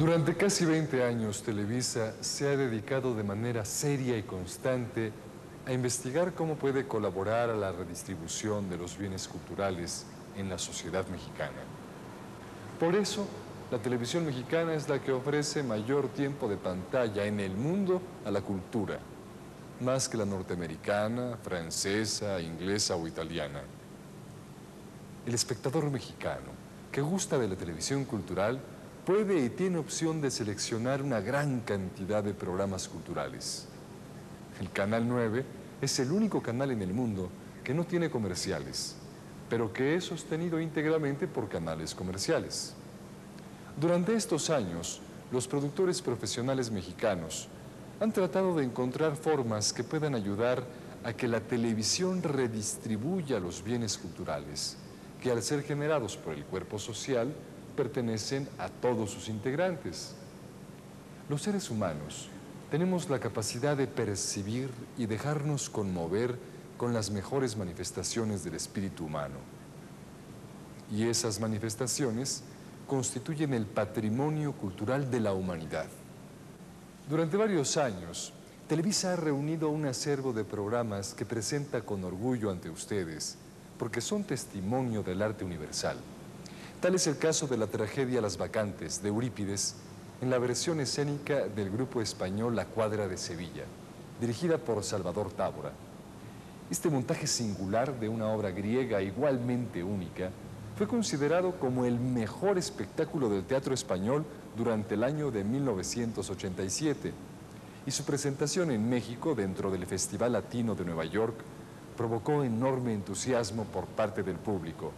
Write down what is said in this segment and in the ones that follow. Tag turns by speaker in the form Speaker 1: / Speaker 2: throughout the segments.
Speaker 1: Durante casi 20 años, Televisa se ha dedicado de manera seria y constante a investigar cómo puede colaborar a la redistribución de los bienes culturales en la sociedad mexicana. Por eso, la televisión mexicana es la que ofrece mayor tiempo de pantalla en el mundo a la cultura, más que la norteamericana, francesa, inglesa o italiana. El espectador mexicano que gusta de la televisión cultural puede y tiene opción de seleccionar una gran cantidad de programas culturales. El Canal 9 es el único canal en el mundo que no tiene comerciales, pero que es sostenido íntegramente por canales comerciales. Durante estos años, los productores profesionales mexicanos han tratado de encontrar formas que puedan ayudar a que la televisión redistribuya los bienes culturales, que al ser generados por el cuerpo social, pertenecen a todos sus integrantes. Los seres humanos tenemos la capacidad de percibir y dejarnos conmover con las mejores manifestaciones del espíritu humano. Y esas manifestaciones constituyen el patrimonio cultural de la humanidad. Durante varios años, Televisa ha reunido un acervo de programas que presenta con orgullo ante ustedes, porque son testimonio del arte universal. Tal es el caso de la tragedia Las Bacantes, de Eurípides, en la versión escénica del grupo español La Cuadra de Sevilla, dirigida por Salvador Távora. Este montaje singular de una obra griega igualmente única fue considerado como el mejor espectáculo del teatro español durante el año de 1987, y su presentación en México dentro del Festival Latino de Nueva York provocó enorme entusiasmo por parte del público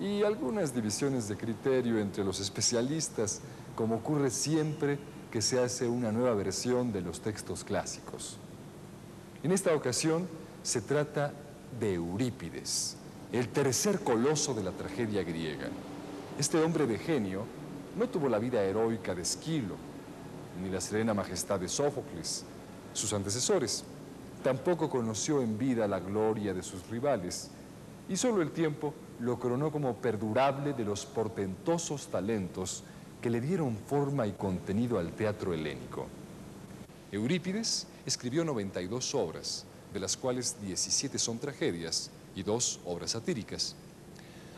Speaker 1: y algunas divisiones de criterio entre los especialistas, como ocurre siempre que se hace una nueva versión de los textos clásicos. En esta ocasión se trata de Eurípides, el tercer coloso de la tragedia griega. Este hombre de genio no tuvo la vida heroica de Esquilo, ni la serena majestad de Sófocles, sus antecesores. Tampoco conoció en vida la gloria de sus rivales, y solo el tiempo lo coronó como perdurable de los portentosos talentos que le dieron forma y contenido al teatro helénico. Eurípides escribió 92 obras, de las cuales 17 son tragedias y 2 obras satíricas.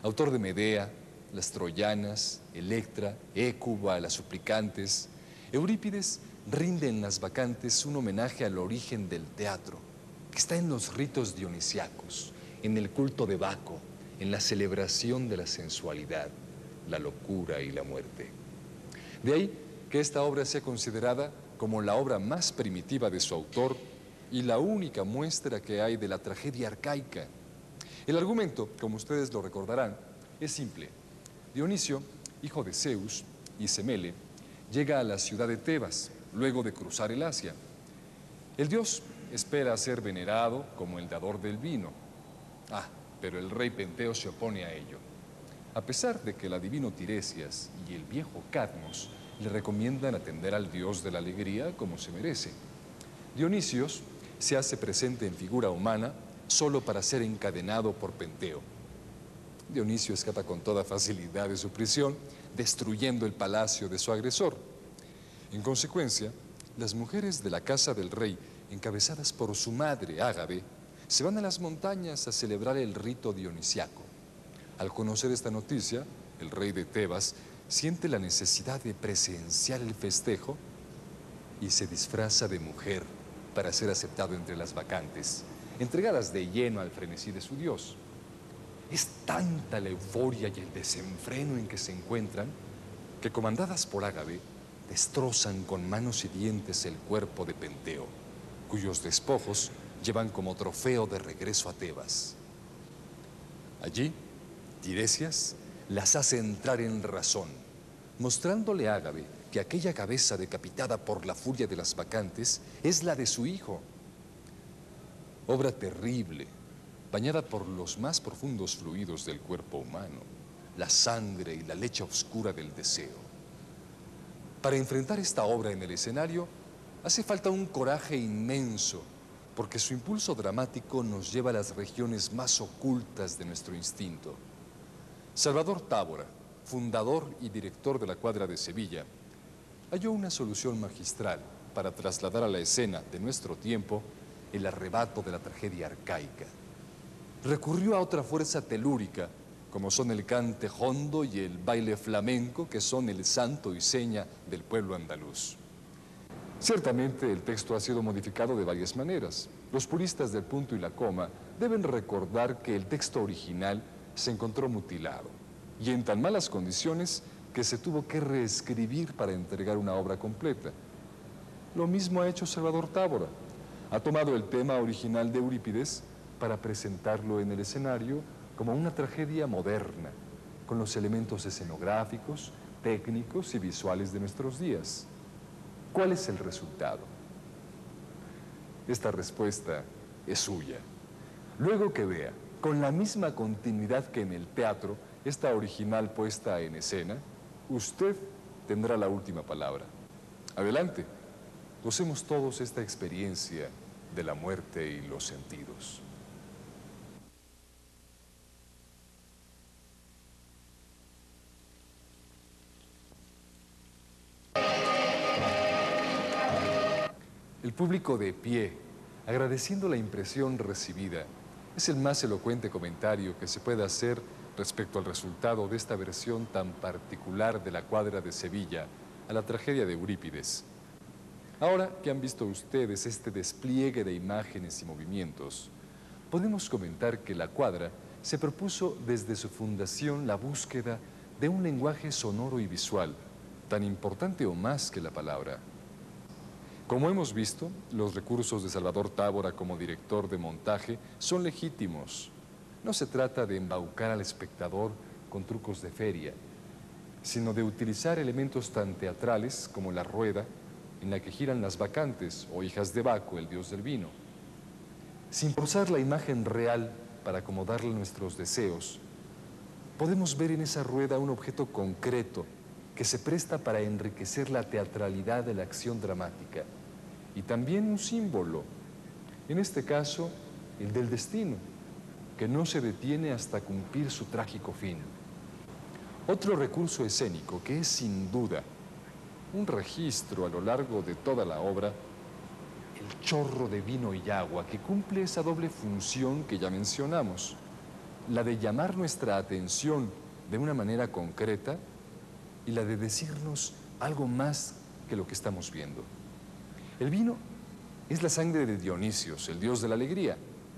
Speaker 1: Autor de Medea, Las Troyanas, Electra, Hécuba, Las Suplicantes, Eurípides rinde en Las Bacantes un homenaje al origen del teatro, que está en los ritos dionisiacos, en el culto de Baco, en la celebración de la sensualidad, la locura y la muerte. De ahí que esta obra sea considerada como la obra más primitiva de su autor y la única muestra que hay de la tragedia arcaica. El argumento, como ustedes lo recordarán, es simple. Dionisio, hijo de Zeus y Semele, llega a la ciudad de Tebas, luego de cruzar el Asia. El dios espera ser venerado como el dador del vino. Pero el rey Penteo se opone a ello. A pesar de que el adivino Tiresias y el viejo Cadmos le recomiendan atender al dios de la alegría como se merece, Dionisio se hace presente en figura humana solo para ser encadenado por Penteo. Dionisio escapa con toda facilidad de su prisión, destruyendo el palacio de su agresor. En consecuencia, las mujeres de la casa del rey, encabezadas por su madre, Ágave, se van a las montañas a celebrar el rito dionisiaco. Al conocer esta noticia, el rey de Tebas siente la necesidad de presenciar el festejo y se disfraza de mujer para ser aceptado entre las bacantes, entregadas de lleno al frenesí de su dios. Es tanta la euforia y el desenfreno en que se encuentran que, comandadas por Ágave, destrozan con manos y dientes el cuerpo de Penteo, cuyos despojos llevan como trofeo de regreso a Tebas. Allí, Tiresias las hace entrar en razón, mostrándole a Ágave que aquella cabeza decapitada por la furia de las bacantes es la de su hijo. Obra terrible, bañada por los más profundos fluidos del cuerpo humano, la sangre y la leche oscura del deseo. Para enfrentar esta obra en el escenario, hace falta un coraje inmenso, porque su impulso dramático nos lleva a las regiones más ocultas de nuestro instinto. Salvador Távora, fundador y director de la Cuadra de Sevilla, halló una solución magistral para trasladar a la escena de nuestro tiempo el arrebato de la tragedia arcaica. Recurrió a otra fuerza telúrica, como son el cante jondo y el baile flamenco, que son el santo y seña del pueblo andaluz. Ciertamente el texto ha sido modificado de varias maneras. Los puristas del punto y la coma deben recordar que el texto original se encontró mutilado y en tan malas condiciones que se tuvo que reescribir para entregar una obra completa. Lo mismo ha hecho Salvador Tábora. Ha tomado el tema original de Eurípides para presentarlo en el escenario como una tragedia moderna, con los elementos escenográficos, técnicos y visuales de nuestros días. ¿Cuál es el resultado? Esta respuesta es suya. Luego que vea, con la misma continuidad que en el teatro, esta original puesta en escena, usted tendrá la última palabra. Adelante, gocemos todos esta experiencia de la muerte y los sentidos. El público de pie, agradeciendo la impresión recibida, es el más elocuente comentario que se puede hacer respecto al resultado de esta versión tan particular de la cuadra de Sevilla a la tragedia de Eurípides. Ahora que han visto ustedes este despliegue de imágenes y movimientos, podemos comentar que la cuadra se propuso desde su fundación la búsqueda de un lenguaje sonoro y visual, tan importante o más que la palabra. Como hemos visto, los recursos de Salvador Tábora como director de montaje son legítimos. No se trata de embaucar al espectador con trucos de feria, sino de utilizar elementos tan teatrales como la rueda en la que giran las bacantes o hijas de Baco, el dios del vino. Sin forzar la imagen real para acomodarla a nuestros deseos, podemos ver en esa rueda un objeto concreto que se presta para enriquecer la teatralidad de la acción dramática, y también un símbolo, en este caso el del destino, que no se detiene hasta cumplir su trágico fin. Otro recurso escénico que es sin duda un registro a lo largo de toda la obra, el chorro de vino y agua, que cumple esa doble función que ya mencionamos, la de llamar nuestra atención de una manera concreta y la de decirnos algo más que lo que estamos viendo. El vino es la sangre de Dionisios, el dios de la alegría,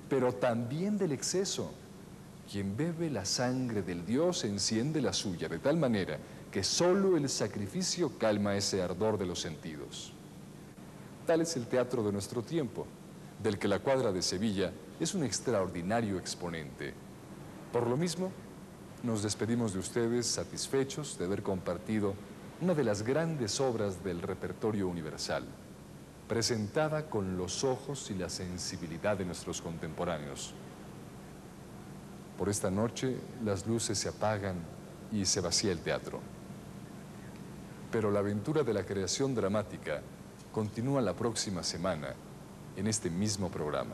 Speaker 1: pero también del exceso. Quien bebe la sangre del dios enciende la suya, de tal manera que solo el sacrificio calma ese ardor de los sentidos. Tal es el teatro de nuestro tiempo, del que la cuadra de Sevilla es un extraordinario exponente. Por lo mismo, nos despedimos de ustedes satisfechos de haber compartido una de las grandes obras del repertorio universal, presentada con los ojos y la sensibilidad de nuestros contemporáneos. Por esta noche las luces se apagan y se vacía el teatro. Pero la aventura de la creación dramática continúa la próxima semana en este mismo programa.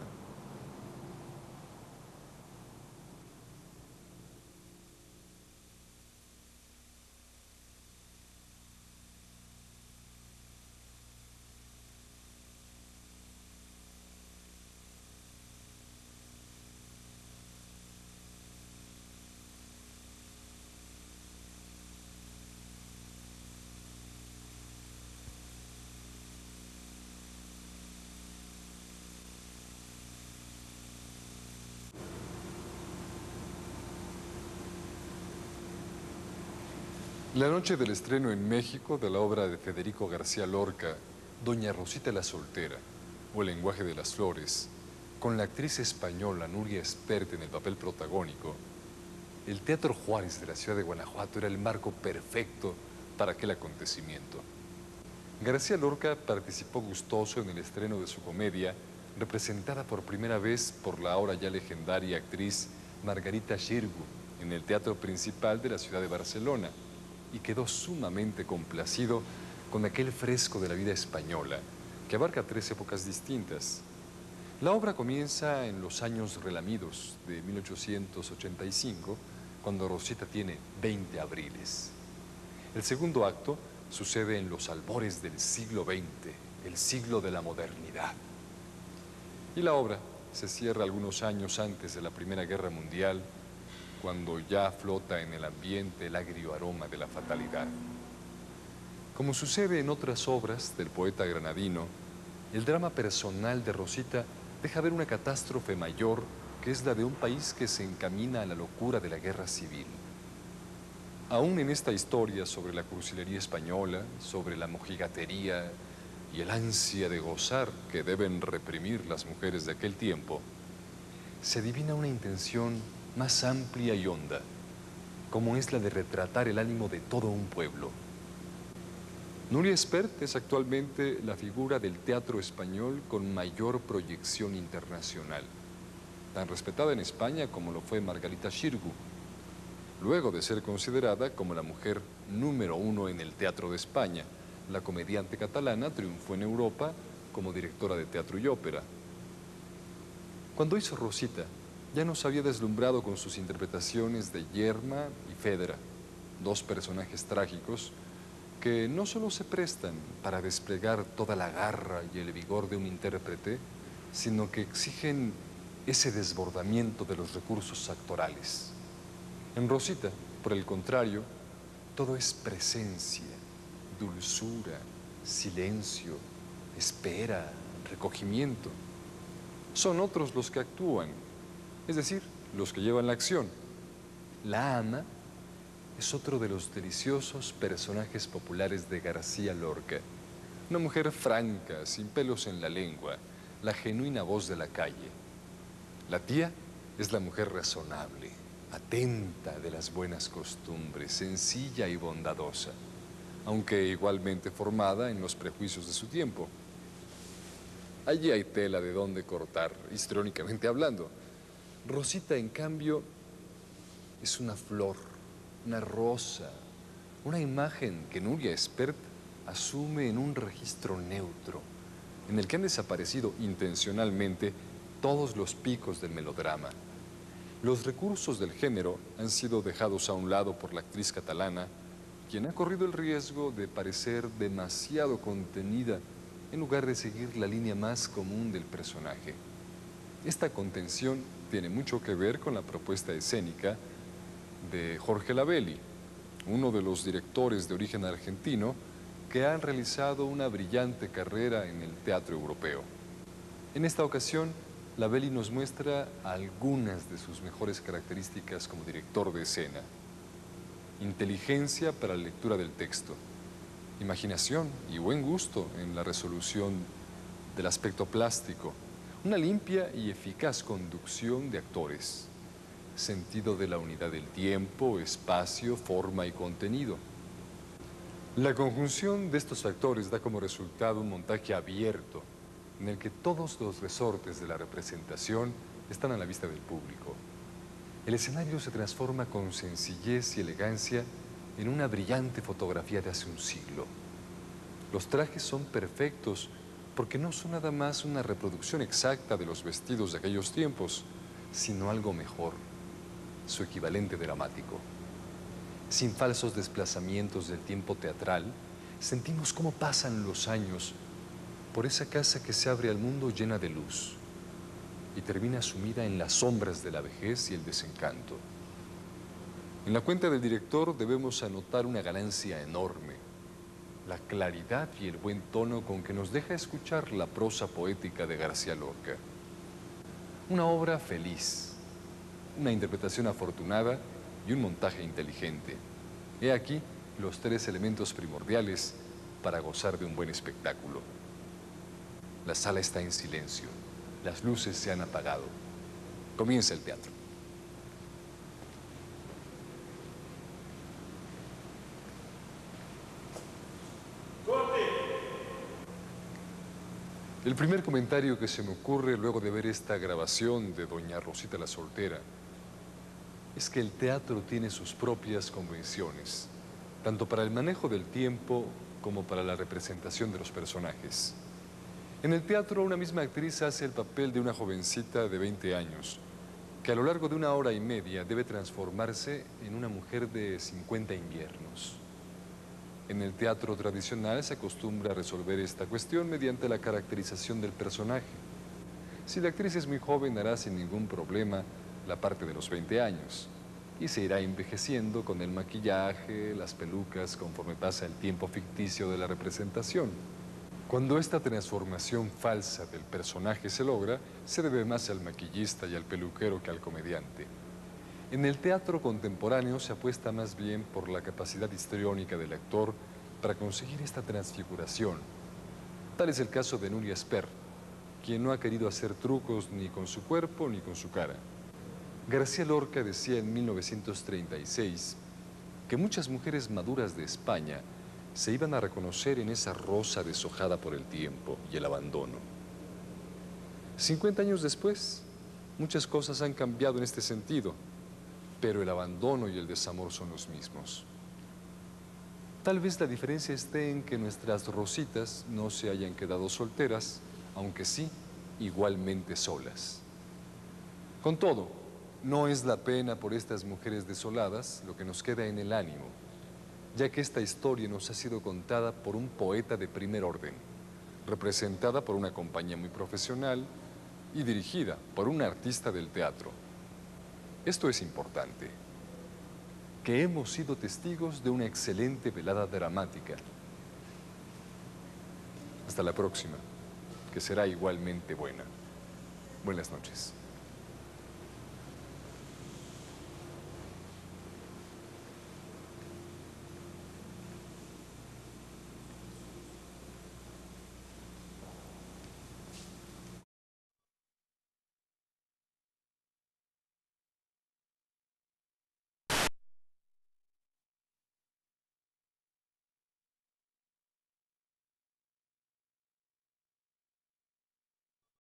Speaker 1: La noche del estreno en México de la obra de Federico García Lorca, Doña Rosita la Soltera, o El lenguaje de las flores, con la actriz española Nuria Espert en el papel protagónico, el Teatro Juárez de la ciudad de Guanajuato era el marco perfecto para aquel acontecimiento. García Lorca participó gustoso en el estreno de su comedia, representada por primera vez por la ahora ya legendaria actriz Margarita Xirgu en el Teatro Principal de la ciudad de Barcelona, y quedó sumamente complacido con aquel fresco de la vida española, que abarca 3 épocas distintas. La obra comienza en los años relamidos de 1885, cuando Rosita tiene 20 abriles. El segundo acto sucede en los albores del siglo XX, el siglo de la modernidad. Y la obra se cierra algunos años antes de la Primera Guerra Mundial, cuando ya flota en el ambiente el agrio aroma de la fatalidad. Como sucede en otras obras del poeta granadino, el drama personal de Rosita deja ver una catástrofe mayor, que es la de un país que se encamina a la locura de la guerra civil. Aún en esta historia sobre la cursilería española, sobre la mojigatería y el ansia de gozar que deben reprimir las mujeres de aquel tiempo, se adivina una intención más amplia y honda, como es la de retratar el ánimo de todo un pueblo. Nuria Espert es actualmente la figura del teatro español con mayor proyección internacional, tan respetada en España como lo fue Margarita Xirgu, luego de ser considerada como la mujer número 1 en el teatro de España. La comediante catalana triunfó en Europa como directora de teatro y ópera. Cuando hizo Rosita, ya nos había deslumbrado con sus interpretaciones de Yerma y Fedra, dos personajes trágicos que no solo se prestan para desplegar toda la garra y el vigor de un intérprete, sino que exigen ese desbordamiento de los recursos actorales. En Rosita, por el contrario, todo es presencia, dulzura, silencio, espera, recogimiento. Son otros los que actúan, es decir, los que llevan la acción. La ama es otro de los deliciosos personajes populares de García Lorca. Una mujer franca, sin pelos en la lengua, la genuina voz de la calle. La tía es la mujer razonable, atenta de las buenas costumbres, sencilla y bondadosa, aunque igualmente formada en los prejuicios de su tiempo. Allí hay tela de dónde cortar, histrónicamente hablando. Rosita, en cambio, es una flor, una rosa, una imagen que Nuria Espert asume en un registro neutro, en el que han desaparecido intencionalmente todos los picos del melodrama. Los recursos del género han sido dejados a un lado por la actriz catalana, quien ha corrido el riesgo de parecer demasiado contenida en lugar de seguir la línea más común del personaje. Esta contención tiene mucho que ver con la propuesta escénica de Jorge Lavelli, uno de los directores de origen argentino que han realizado una brillante carrera en el teatro europeo. En esta ocasión, Lavelli nos muestra algunas de sus mejores características como director de escena. Inteligencia para la lectura del texto, imaginación y buen gusto en la resolución del aspecto plástico, una limpia y eficaz conducción de actores, sentido de la unidad del tiempo, espacio, forma y contenido. La conjunción de estos factores da como resultado un montaje abierto, en el que todos los resortes de la representación están a la vista del público. El escenario se transforma con sencillez y elegancia en una brillante fotografía de hace un siglo. Los trajes son perfectos porque no son nada más una reproducción exacta de los vestidos de aquellos tiempos, sino algo mejor, su equivalente dramático. Sin falsos desplazamientos del tiempo teatral, sentimos cómo pasan los años por esa casa que se abre al mundo llena de luz y termina sumida en las sombras de la vejez y el desencanto. En la cuenta del director debemos anotar una ganancia enorme: la claridad y el buen tono con que nos deja escuchar la prosa poética de García Lorca. Una obra feliz, una interpretación afortunada y un montaje inteligente. He aquí los tres elementos primordiales para gozar de un buen espectáculo. La sala está en silencio, las luces se han apagado. Comienza el teatro. El primer comentario que se me ocurre luego de ver esta grabación de Doña Rosita la Soltera es que el teatro tiene sus propias convenciones, tanto para el manejo del tiempo como para la representación de los personajes. En el teatro, una misma actriz hace el papel de una jovencita de 20 años, que a lo largo de 1 hora y media debe transformarse en una mujer de 50 inviernos. En el teatro tradicional se acostumbra a resolver esta cuestión mediante la caracterización del personaje. Si la actriz es muy joven, hará sin ningún problema la parte de los 20 años y se irá envejeciendo con el maquillaje, las pelucas, conforme pasa el tiempo ficticio de la representación. Cuando esta transformación falsa del personaje se logra, se debe más al maquillista y al peluquero que al comediante. En el teatro contemporáneo se apuesta más bien por la capacidad histriónica del actor para conseguir esta transfiguración. Tal es el caso de Núria Esper, quien no ha querido hacer trucos ni con su cuerpo ni con su cara. García Lorca decía en 1936 que muchas mujeres maduras de España se iban a reconocer en esa rosa deshojada por el tiempo y el abandono. 50 años después, muchas cosas han cambiado en este sentido, pero el abandono y el desamor son los mismos. Tal vez la diferencia esté en que nuestras rositas no se hayan quedado solteras, aunque sí, igualmente solas. Con todo, no es la pena por estas mujeres desoladas lo que nos queda en el ánimo, ya que esta historia nos ha sido contada por un poeta de primer orden, representada por una compañía muy profesional y dirigida por un artista del teatro. Esto es importante, que hemos sido testigos de una excelente velada dramática. Hasta la próxima, que será igualmente buena. Buenas noches.